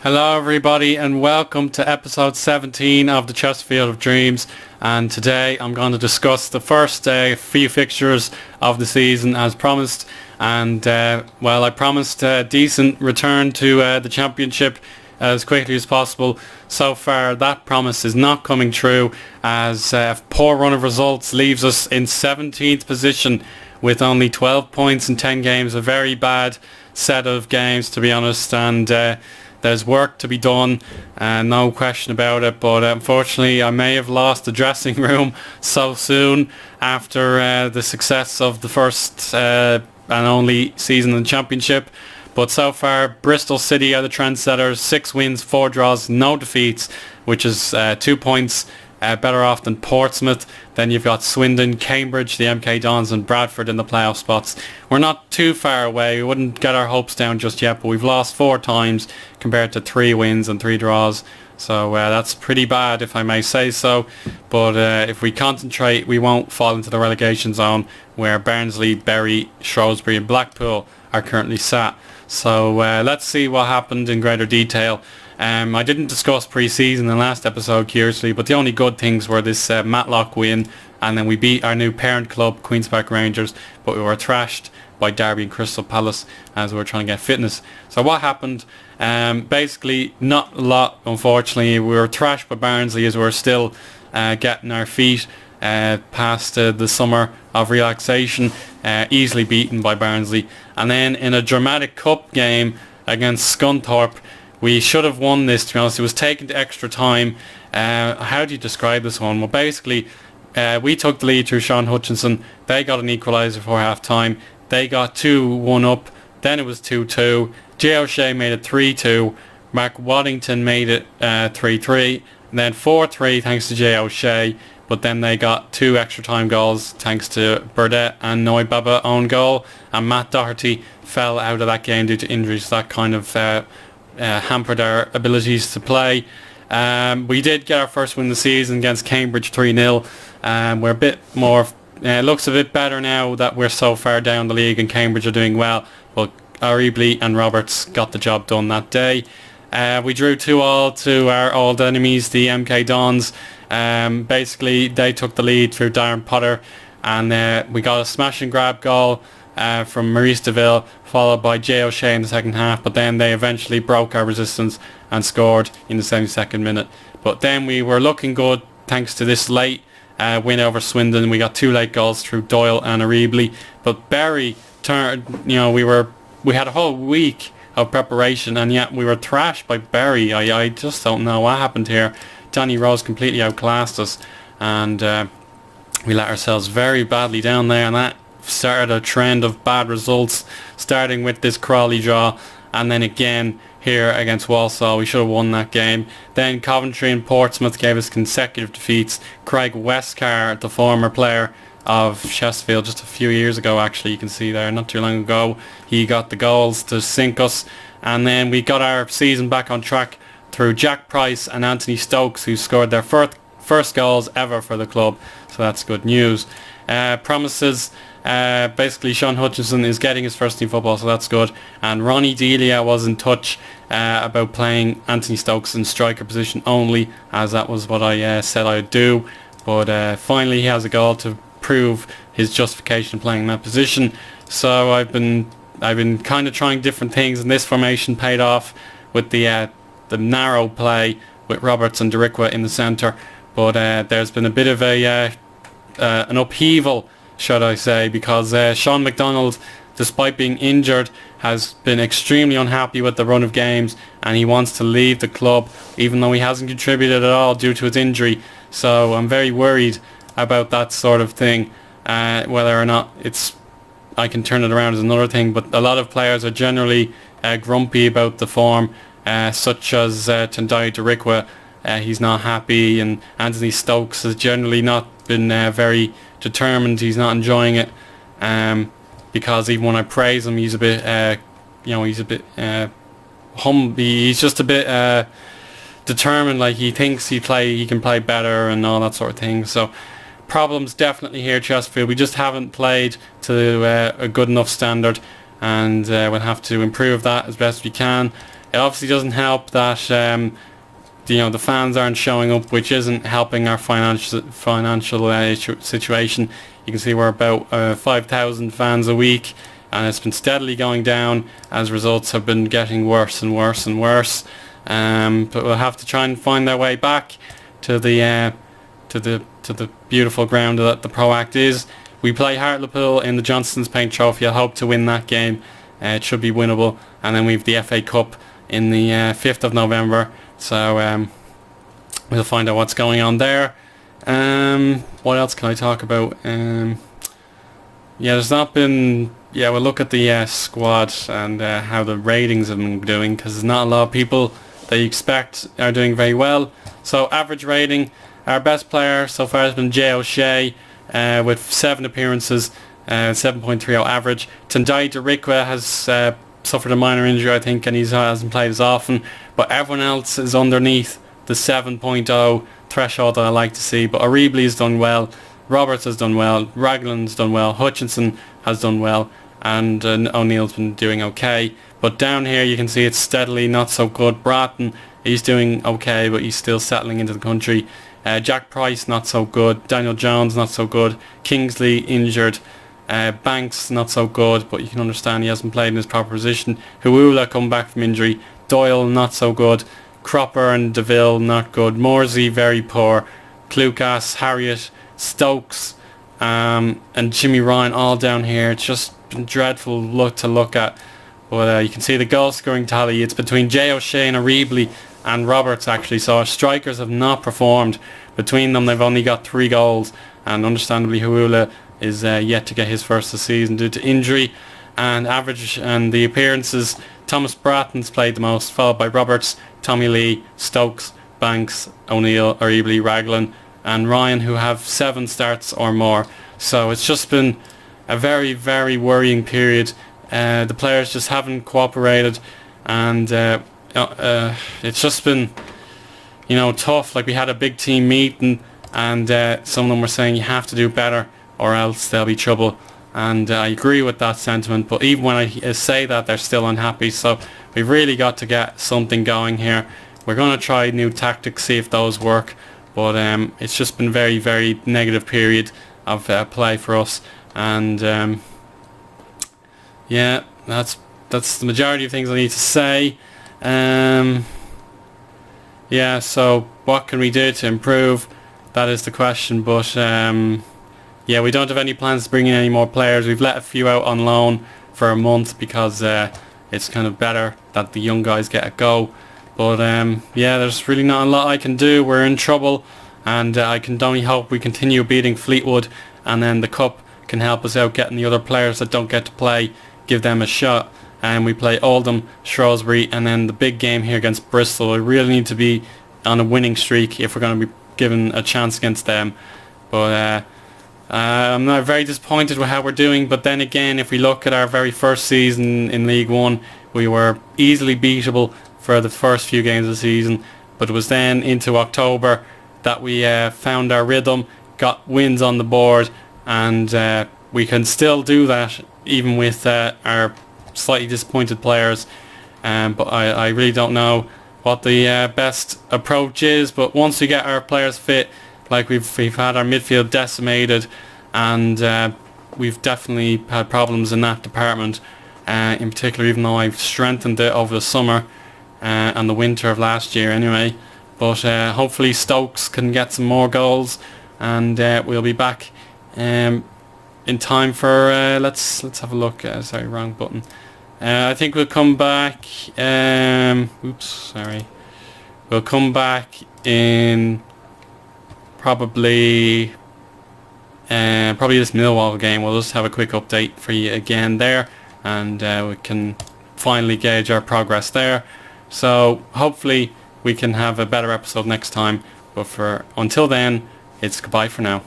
Hello everybody and welcome to episode 17 of the Chesterfield of Dreams, and today I'm going to discuss the first few fixtures of the season as promised, and I promised a decent return to the championship as quickly as possible. So far that promise is not coming true, as a poor run of results leaves us in 17th position with only 12 points in 10 games. A very bad set of games, to be honest, and there's work to be done, no question about it, but unfortunately I may have lost the dressing room so soon after the success of the first and only season in the championship. But so far, Bristol City are the trendsetters, 6 wins, 4 draws, no defeats, which is 2 points better off than Portsmouth. Then you've got Swindon, Cambridge, the MK Dons and Bradford in the playoff spots. We're not too far away. We wouldn't get our hopes down just yet, but we've lost 4 times compared to 3 wins and 3 draws. So that's pretty bad, if I may say so. But if we concentrate, we won't fall into the relegation zone where Barnsley, Bury, Shrewsbury and Blackpool are currently sat. So let's see what happened in greater detail. I didn't discuss pre-season in the last episode, curiously, but the only good things were this Matlock win, and then we beat our new parent club, Queen's Park Rangers, but we were thrashed by Derby and Crystal Palace as we were trying to get fitness. So what happened? Basically, not a lot, unfortunately. We were thrashed by Barnsley as we were still getting our feet past the summer of relaxation, easily beaten by Barnsley. And then in a dramatic cup game against Scunthorpe, we should have won this, to be honest. It was taken to extra time. How do you describe this one? Well, basically, we took the lead through Sean Hutchinson. They got an equaliser for half-time. They got 2-1 up. Then it was 2-2. Jay O'Shea made it 3-2. Mark Waddington made it 3-3. And then 4-3 thanks to Jay O'Shea. But then they got 2 extra time goals thanks to Burdett and Noibaba own goal. And Matt Doherty fell out of that game due to injuries. That kind of hampered our abilities to play. We did get our first win of the season against Cambridge 3-0. We're a bit more, looks a bit better now that we're so far down the league and Cambridge are doing well, but Aribley and Roberts got the job done that day. We drew 2-2 to our old enemies, the MK Dons. Basically they took the lead through Darren Potter, and we got a smash and grab goal from Maurice DeVille, followed by Jay O'Shea in the second half, but then they eventually broke our resistance and scored in the 72nd minute. But then we were looking good thanks to this late win over Swindon. We got 2 late goals through Doyle and Aribley, but Bury turned, we had a whole week of preparation and yet we were thrashed by Bury. I just don't know what happened here. Danny Rose completely outclassed us, and we let ourselves very badly down there, and that started a trend of bad results, starting with this Crawley draw and then again here against Walsall. We should have won that game. Then Coventry and Portsmouth gave us consecutive defeats. Craig Westcar, the former player of Chesterfield just a few years ago, actually, you can see there, not too long ago, he got the goals to sink us. And then we got our season back on track through Jack Price and Anthony Stokes, who scored their first goals ever for the club, so that's good news. Promises, basically Sean Hutchinson is getting his first team football, so that's good, and Ronnie Delia was in touch about playing Anthony Stokes in striker position only, as that was what I said I'd do. But finally he has a goal to prove his justification of playing in that position. So I've been kind of trying different things, and this formation paid off with the narrow play with Roberts and Derrickwa in the centre. But there's been a bit of an upheaval, should I say, because Sean McDonald, despite being injured, has been extremely unhappy with the run of games, and he wants to leave the club, even though he hasn't contributed at all due to his injury. So I'm very worried about that sort of thing. Whether or not I can turn it around is another thing, but a lot of players are generally grumpy about the form, such as Tendai Derrickwa. He's not happy, and Anthony Stokes has generally not been very determined. He's not enjoying it, because even when I praise him, he's a bit, he's a bit he's just a bit determined. Like, he thinks he can play better and all that sort of thing. So problems definitely here at Chesterfield. We just haven't played to a good enough standard, and we'll have to improve that as best we can. It obviously doesn't help that the fans aren't showing up, which isn't helping our financial situation. You can see we're about 5,000 fans a week, and it's been steadily going down as results have been getting worse and worse and worse. But we'll have to try and find our way back to the beautiful ground that the Pro Act is. We play Hartlepool in the Johnston's Paint Trophy. I hope to win that game. It should be winnable. And then we have the FA Cup in the 5th of November. So we'll find out what's going on there. What else can I talk about? There's not been... we'll look at the squad and how the ratings have been doing, because there's not a lot of people that you expect are doing very well. So average rating, our best player so far has been Jay O'Shea with 7 appearances, 7.30 average. Tendai Darikwa has suffered a minor injury, I think, and he hasn't played as often, but everyone else is underneath the 7.0 threshold that I like to see. But Aribley has done well, Roberts has done well, Raglan's done well, Hutchinson has done well, and O'Neill's been doing okay. But down here you can see it's steadily not so good. Bratton, he's doing okay, but he's still settling into the country. Jack Price, not so good. Daniel Jones, not so good. Kingsley, injured. Banks, not so good, but you can understand he hasn't played in his proper position. Huula come back from injury. Doyle, not so good. Cropper and DeVille, not good. Morsey, very poor. Clucas, Harriet, Stokes, and Jimmy Ryan all down here. It's just been dreadful to look at. But you can see the goal scoring tally. It's between Jay O'Shea and Aribley and Roberts, actually. So our strikers have not performed. Between them, they've only got 3 goals. And understandably, Huula is yet to get his first of the season due to injury. And average and the appearances, Thomas Bratton's played the most, followed by Roberts, Tommy Lee, Stokes, Banks, O'Neill, Aribley, Raglan and Ryan, who have 7 starts or more. So it's just been a very, very worrying period. The players just haven't cooperated, and it's just been, tough. Like, we had a big team meeting, and some of them were saying you have to do better or else there'll be trouble. And I agree with that sentiment, but even when I say that, they're still unhappy. So we've really got to get something going here. We're going to try new tactics, see if those work. But it's just been very, very negative period of play for us. And that's the majority of things I need to say. So what can we do to improve? That is the question. But we don't have any plans to bring in any more players. We've let a few out on loan for a month because it's kind of better that the young guys get a go. But there's really not a lot I can do. We're in trouble, and I can only hope we continue beating Fleetwood, and then the Cup can help us out getting the other players that don't get to play, give them a shot. And we play Oldham, Shrewsbury, and then the big game here against Bristol. We really need to be on a winning streak if we're going to be given a chance against them. But I'm not very disappointed with how we're doing. But then again, if we look at our very first season in League One, we were easily beatable for the first few games of the season. But it was then into October that we found our rhythm, got wins on the board, and we can still do that even with our slightly disappointed players. But I really don't know what the best approach is. But once we get our players fit, like we've had our midfield decimated, and we've definitely had problems in that department, in particular, even though I've strengthened it over the summer and the winter of last year anyway. But hopefully Stokes can get some more goals, and we'll be back in time for let's have a look. Sorry, wrong button. I think we'll come back. We'll come back in probably this Millwall game. We'll just have a quick update for you again there, and we can finally gauge our progress there. So hopefully we can have a better episode next time. But until then, it's goodbye for now.